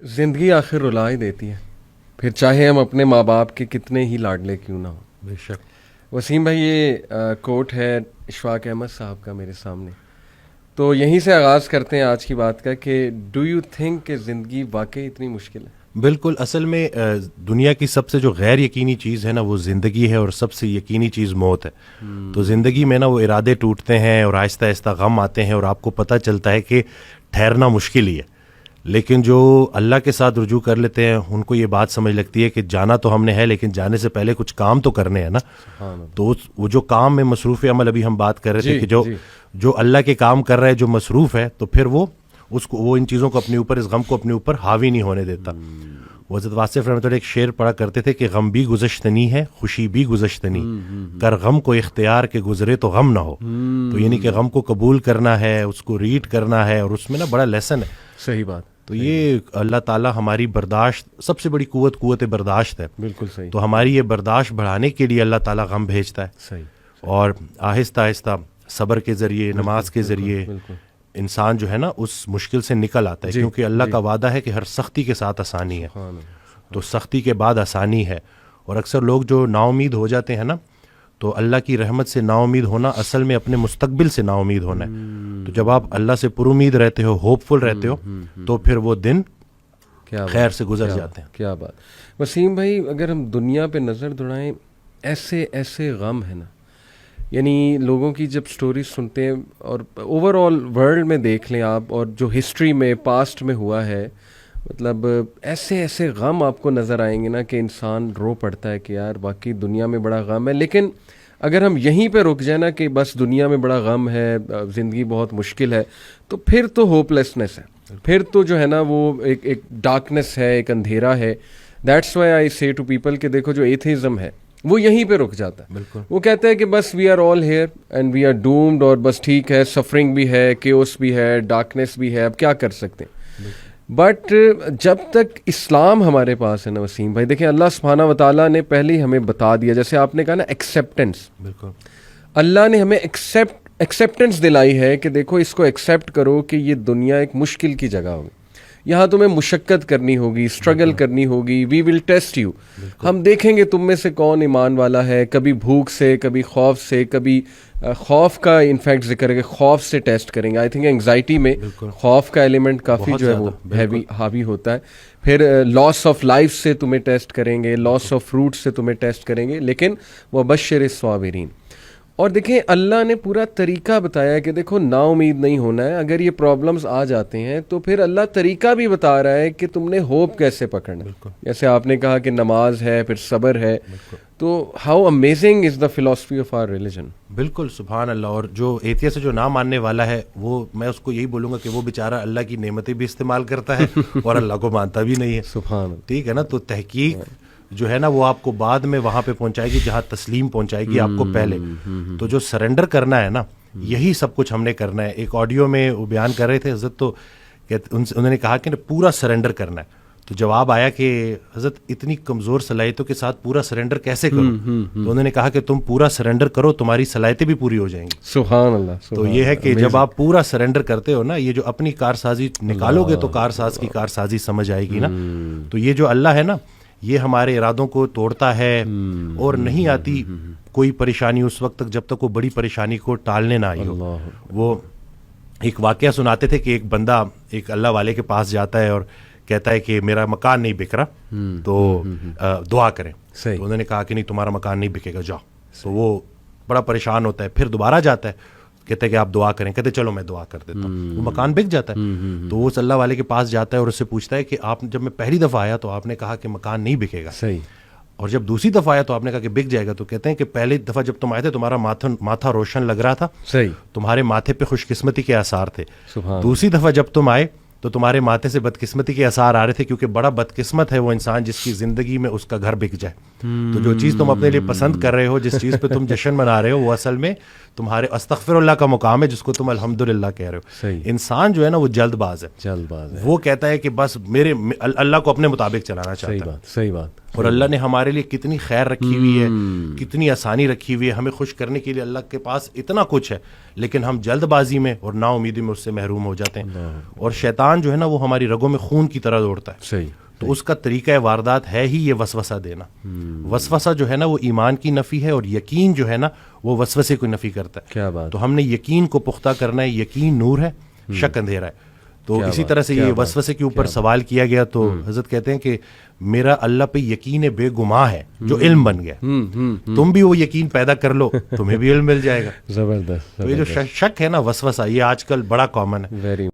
زندگی آخر رلا ہی دیتی ہے، پھر چاہے ہم اپنے ماں باپ کے کتنے ہی لاڈلے کیوں نہ ہوں۔ بے شک۔ وسیم بھائی، یہ کوٹ ہے اشفاق احمد صاحب کا میرے سامنے، تو یہیں سے آغاز کرتے ہیں آج کی بات کا کہ ڈو یو تھنک کہ زندگی واقعی اتنی مشکل ہے؟ بالکل، اصل میں دنیا کی سب سے جو غیر یقینی چیز ہے نا وہ زندگی ہے، اور سب سے یقینی چیز موت ہے۔ تو زندگی میں نا وہ ارادے ٹوٹتے ہیں اور آہستہ آہستہ غم آتے ہیں، اور آپ کو پتہ چلتا ہے کہ ٹھہرنا مشکل ہی ہے، لیکن جو اللہ کے ساتھ رجوع کر لیتے ہیں ان کو یہ بات سمجھ لگتی ہے کہ جانا تو ہم نے ہے، لیکن جانے سے پہلے کچھ کام تو کرنے ہیں نا۔ تو وہ جو کام میں مصروف عمل، ابھی ہم بات کر رہے تھے کہ جو اللہ کے کام کر رہا ہے، جو مصروف ہے، تو پھر وہ ان چیزوں کو اپنے اوپر، اس غم کو اپنے اوپر حاوی نہیں ہونے دیتا۔ وہ حضرت واصف رحمۃ اللہ ایک شعر پڑھا کرتے تھے کہ غم بھی گزشتنی ہے، خوشی بھی گزشتنی، کر غم کو اختیار کے گزرے تو غم نہ ہو۔ تو یعنی کہ غم کو قبول کرنا ہے، اس کو ریڈ کرنا ہے، اور اس میں نا بڑا لیسن ہے۔ صحیح بات۔ تو یہ اللہ تعالیٰ ہماری برداشت، سب سے بڑی قوت برداشت ہے۔ بالکل صحیح۔ تو ہماری یہ برداشت بڑھانے کے لیے اللہ تعالیٰ غم بھیجتا ہے، صحیح، اور آہستہ آہستہ صبر کے ذریعے، نماز کے ذریعے انسان جو ہے نا اس مشکل سے نکل آتا ہے، کیونکہ اللہ کا وعدہ ہے کہ ہر سختی کے ساتھ آسانی ہے۔ تو سختی کے بعد آسانی ہے، اور اکثر لوگ جو نا امید ہو جاتے ہیں نا، تو اللہ کی رحمت سے نا امید ہونا اصل میں اپنے مستقبل سے نا امید ہونا ہے۔ تو جب آپ اللہ سے پر امید رہتے ہو، ہوپ فل رہتے ہو، تو پھر وہ دن خیر سے گزر جاتے ہیں۔ کیا بات۔ وسیم بھائی، اگر ہم دنیا پہ نظر دوڑائیں، ایسے ایسے غم ہے نا، یعنی لوگوں کی جب سٹوریز سنتے ہیں، اور اوور آل ورلڈ میں دیکھ لیں آپ، اور جو ہسٹری میں پاسٹ میں ہوا ہے، مطلب ایسے ایسے غم آپ کو نظر آئیں گے نا کہ انسان رو پڑتا ہے کہ یار واقعی دنیا میں بڑا غم ہے۔ لیکن اگر ہم یہیں پہ رک جائیں نا کہ بس دنیا میں بڑا غم ہے، زندگی بہت مشکل ہے، تو پھر تو ہوپ لیسنس ہے، پھر تو جو ہے نا وہ ایک ڈارکنس ہے، ایک اندھیرا ہے۔ دیٹس وائی آئی سے ٹو پیپل کہ دیکھو جو ایتھیزم ہے وہ یہیں پہ رک جاتا ہے۔ بالکل، وہ کہتے ہیں کہ بس we are all here and we are doomed, اور بس ٹھیک ہے، سفرنگ بھی ہے، کیوس بھی ہے، ڈارکنیس بھی ہے، اب کیا کر سکتے ہیں۔ بٹ جب تک اسلام ہمارے پاس ہے نا وسیم بھائی، دیکھیں اللہ سبحانہ و تعالیٰ نے پہلے ہی ہمیں بتا دیا، جیسے آپ نے کہا نا ایکسیپٹنس، بالکل اللہ نے ہمیں ایکسیپٹنس دلائی ہے کہ دیکھو اس کو ایکسیپٹ کرو کہ یہ دنیا ایک مشکل کی جگہ ہوگی، یہاں تمہیں مشقت کرنی ہوگی، اسٹرگل کرنی ہوگی، وی ول ٹیسٹ یو، ہم دیکھیں گے تم میں سے کون ایمان والا ہے، کبھی بھوک سے، کبھی خوف سے، کبھی خوف کا انفیکٹ ذکر ہے کہ خوف سے ٹیسٹ کریں گے۔ آئی تھنک انگزائٹی میں خوف کا ایلیمنٹ کافی جو ہے وہ ہیوی حاوی ہوتا ہے۔ پھر لاس آف لائف سے تمہیں ٹیسٹ کریں گے، لاس آف فروٹ سے تمہیں ٹیسٹ کریں گے، لیکن وبشر الصابرین۔ اور دیکھیں اللہ نے پورا طریقہ بتایا ہے کہ دیکھو نا امید نہیں ہونا ہے، اگر یہ پرابلمز آ جاتے ہیں تو پھر اللہ طریقہ بھی بتا رہا ہے کہ تم نے ہوپ کیسے پکڑنا ہے۔ جیسے آپ نے کہا کہ نماز ہے، پھر صبر ہے، تو how amazing is the philosophy of our religion. بالکل، سبحان اللہ۔ اور جو ایتھیسٹ سے جو نہ ماننے والا ہے، وہ میں اس کو یہی بولوں گا کہ وہ بیچارہ اللہ کی نعمتیں بھی استعمال کرتا ہے اور اللہ کو مانتا بھی نہیں ہے۔ سبحان اللہ، ٹھیک ہے نا۔ تو تحقیق جو ہے نا وہ آپ کو بعد میں وہاں پہ پہنچائے گی جہاں تسلیم پہنچائے گی آپ کو پہلے۔ تو جو سرنڈر کرنا ہے نا، یہی سب کچھ ہم نے کرنا ہے۔ ایک آڈیو میں وہ بیان کر رہے تھے حضرت، تو انہوں نے کہا کہ پورا سرنڈر کرنا ہے۔ تو جواب آیا کہ حضرت اتنی کمزور صلاحیتوں کے ساتھ پورا سرنڈر کیسے کرو؟ تو انہوں نے کہا کہ تم پورا سرنڈر کرو، تمہاری صلاحیتیں بھی پوری ہو جائیں گی۔ سبحان اللہ۔ تو یہ ہے کہ جب آپ پورا سرنڈر کرتے ہو نا، یہ جو اپنی کارسازی نکالو گے تو کارساز کی کارسازی سمجھ آئے گی نا۔ تو یہ جو اللہ ہے نا، یہ ہمارے ارادوں کو توڑتا ہے، اور نہیں آتی کوئی پریشانی اس وقت تک جب تک وہ بڑی پریشانی کو ٹالنے نہ آئی ہو۔ وہ ایک واقعہ سناتے تھے کہ ایک بندہ ایک اللہ والے کے پاس جاتا ہے اور کہتا ہے کہ میرا مکان نہیں بک رہا، تو دعا کریں۔ تو انہوں نے کہا کہ نہیں، تمہارا مکان نہیں بکے گا، جاؤ۔ تو وہ بڑا پریشان ہوتا ہے، پھر دوبارہ جاتا ہے، کہتے ہیں کہ آپ دعا کریں، کہتے چلو میں دعا کر دیتا ہوں۔ وہ مکان بک جاتا ہے۔ تو وہ اس اللہ والے کے پاس جاتا ہے اور اس سے پوچھتا ہے کہ آپ جب میں پہلی دفعہ آیا تو آپ نے کہا کہ مکان نہیں بکے گا، صحیح، اور جب دوسری دفعہ آیا تو آپ نے کہا کہ بک جائے گا۔ تو کہتے ہیں کہ پہلی دفعہ جب تم آئے تھے تمہارا ماتھا روشن لگ رہا تھا، صحیح، تمہارے ماتھے پہ خوش قسمتی کے آثار تھے۔ سبحان۔ دوسری دفعہ جب تم آئے تو تمہارے ماتھے سے بدقسمتی کے آثار آ رہے تھے، کیونکہ بڑا بدقسمت ہے وہ انسان جس کی زندگی میں اس کا گھر بک جائے۔ تو جو چیز تم اپنے لیے پسند کر رہے ہو, جس چیز پہ تم جشن منا رہے ہو, وہ اصل میں تمہارے استغفر اللہ کا مقام ہے جس کو تم الحمدللہ کہہ رہے ہو. انسان جو ہے نا وہ جلد باز ہے, وہ کہتا ہے کہ بس میرے اللہ کو اپنے مطابق چلانا چاہتا ہے. صحیح بات. اور اللہ نے ہمارے لیے کتنی خیر رکھی ہوئی ہے, کتنی آسانی رکھی ہوئی ہے, ہمیں خوش کرنے کے لیے اللہ کے پاس اتنا کچھ ہے, لیکن ہم جلد بازی میں اور نا امیدی میں اس سے محروم ہو جاتے ہیں. اور شیطان جو ہے نا وہ ہماری رگوں میں خون کی طرح دوڑتا ہے. صحیح. تو اس کا طریقہ واردات ہے ہی یہ وسوسہ دینا. وسوسہ جو ہے نا وہ ایمان کی نفی ہے, اور یقین جو ہے نا وہ وسوسے کو نفی کرتا ہے. کیا بات. تو ہم نے یقین کو پختہ کرنا ہے. یقین نور ہے, شک اندھیرا ہے. تو اسی طرح سے یہ وسوسے کے اوپر سوال کیا گیا, تو حضرت کہتے ہیں کہ میرا اللہ پہ یقین بے گماں ہے جو علم بن گیا. تم بھی وہ یقین پیدا کر لو, تمہیں بھی علم مل جائے گا. زبردست. تو یہ جو شک ہے نا, وسوسہ, یہ آج کل بڑا کامن ہے.